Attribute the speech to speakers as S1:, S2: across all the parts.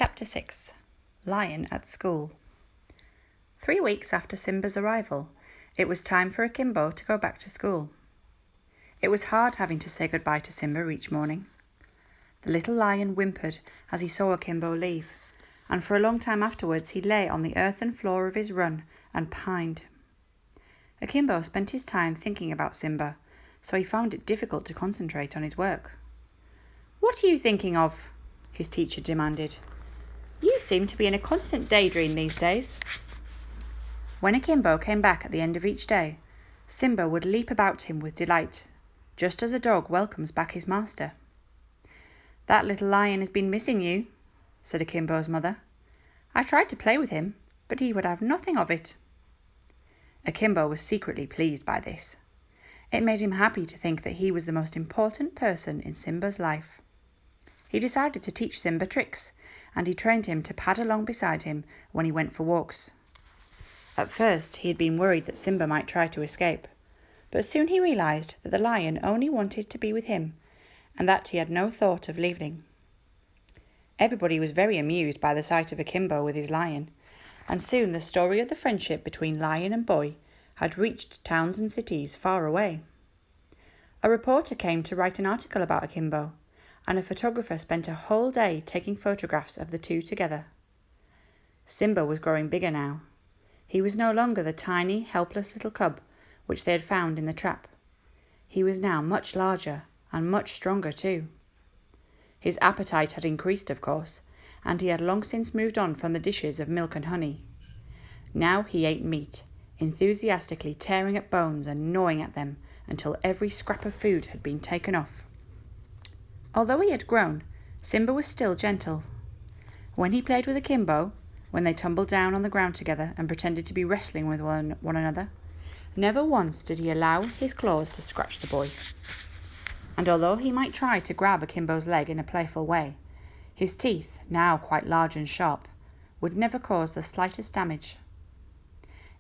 S1: Chapter 6 Lion at School. 3 weeks after Simba's arrival, it was time for Akimbo to go back to school. It was hard having to say goodbye to Simba each morning. The little lion whimpered as he saw Akimbo leave, and for a long time afterwards he lay on the earthen floor of his run and pined. Akimbo spent his time thinking about Simba, so he found it difficult to concentrate on his work. "What are you thinking of?" his teacher demanded. "You seem to be in a constant daydream these days." When Akimbo came back at the end of each day, Simba would leap about him with delight, just as a dog welcomes back his master. "That little lion has been missing you," said Akimbo's mother. "I tried to play with him, but he would have nothing of it." Akimbo was secretly pleased by this. It made him happy to think that he was the most important person in Simba's life. He decided to teach Simba tricks, and he trained him to pad along beside him when he went for walks. At first he had been worried that Simba might try to escape, but soon he realized that the lion only wanted to be with him, and that he had no thought of leaving. Everybody was very amused by the sight of Akimbo with his lion, and soon the story of the friendship between lion and boy had reached towns and cities far away. A reporter came to write an article about Akimbo, and a photographer spent a whole day taking photographs of the two together. Simba was growing bigger now. He was no longer the tiny, helpless little cub which they had found in the trap. He was now much larger and much stronger too. His appetite had increased, of course, and he had long since moved on from the dishes of milk and honey. Now he ate meat, enthusiastically tearing at bones and gnawing at them until every scrap of food had been taken off. Although he had grown, Simba was still gentle. When he played with Akimbo, when they tumbled down on the ground together and pretended to be wrestling with one another, never once did he allow his claws to scratch the boy. And although he might try to grab Akimbo's leg in a playful way, his teeth, now quite large and sharp, would never cause the slightest damage.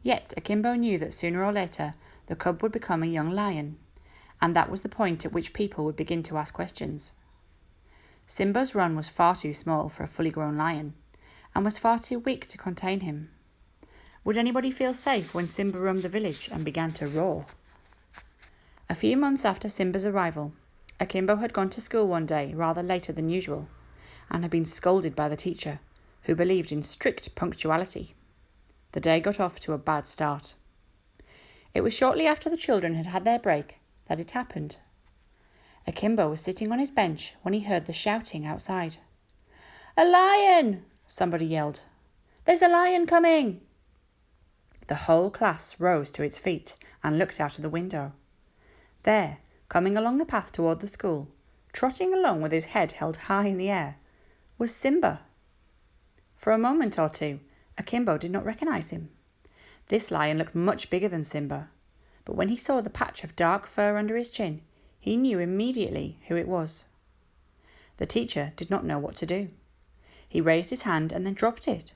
S1: Yet Akimbo knew that sooner or later the cub would become a young lion, and that was the point at which people would begin to ask questions. Simba's run was far too small for a fully grown lion, and was far too weak to contain him. Would anybody feel safe when Simba roamed the village and began to roar? A few months after Simba's arrival, Akimbo had gone to school one day rather later than usual, and had been scolded by the teacher, who believed in strict punctuality. The day got off to a bad start. It was shortly after the children had had their break that it happened. Akimbo was sitting on his bench when he heard the shouting outside. "A lion!" somebody yelled. "There's a lion coming!" The whole class rose to its feet and looked out of the window. There, coming along the path toward the school, trotting along with his head held high in the air, was Simba. For a moment or two, Akimbo did not recognize him. This lion looked much bigger than Simba, but when he saw the patch of dark fur under his chin, he knew immediately who it was. The teacher did not know what to do. He raised his hand and then dropped it.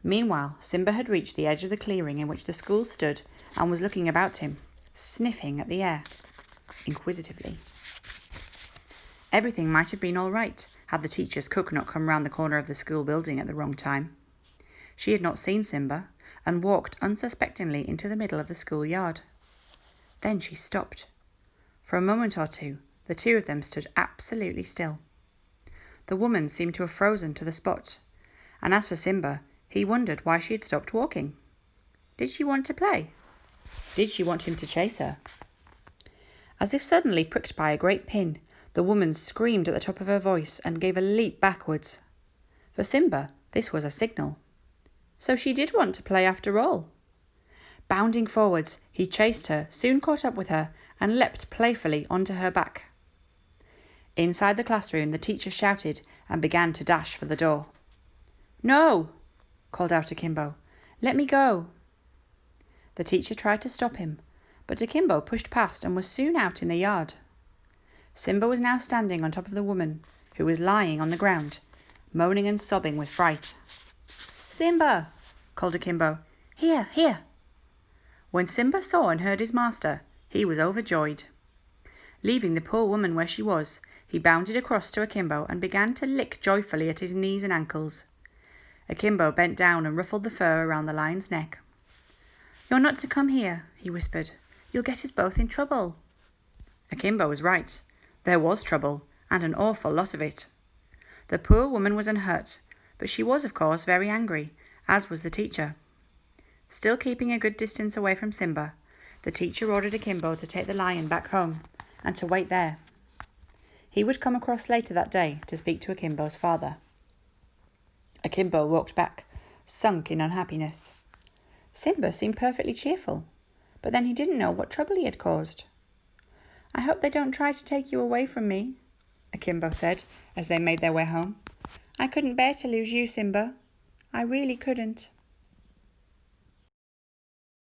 S1: Meanwhile, Simba had reached the edge of the clearing in which the school stood and was looking about him, sniffing at the air, inquisitively. Everything might have been all right had the teacher's cook not come round the corner of the school building at the wrong time. She had not seen Simba and walked unsuspectingly into the middle of the schoolyard. Then she stopped. For a moment or two, the two of them stood absolutely still. The woman seemed to have frozen to the spot, and as for Simba, he wondered why she had stopped walking. Did she want to play? Did she want him to chase her? As if suddenly pricked by a great pin, the woman screamed at the top of her voice and gave a leap backwards. For Simba, this was a signal. So she did want to play after all. Bounding forwards, he chased her, soon caught up with her, and leapt playfully onto her back. Inside the classroom, the teacher shouted and began to dash for the door. "No!" called out Akimbo. "Let me go!" The teacher tried to stop him, but Akimbo pushed past and was soon out in the yard. Simba was now standing on top of the woman, who was lying on the ground, moaning and sobbing with fright. "Simba!" called Akimbo. "Here, here!" When Simba saw and heard his master, he was overjoyed. Leaving the poor woman where she was, He bounded across to Akimbo and began to lick joyfully at his knees and ankles. Akimbo bent down and ruffled the fur around the lion's neck. "You're not to come here," he whispered. "You'll get us both in trouble." Akimbo was right. There was trouble, and an awful lot of it. The poor woman was unhurt, but she was, of course, very angry, as was the teacher. Still keeping a good distance away from Simba, the teacher ordered Akimbo to take the lion back home and to wait there. He would come across later that day to speak to Akimbo's father. Akimbo walked back, sunk in unhappiness. Simba seemed perfectly cheerful, but then he didn't know what trouble he had caused. "I hope they don't try to take you away from me," Akimbo said as they made their way home. "I couldn't bear to lose you, Simba. I really couldn't."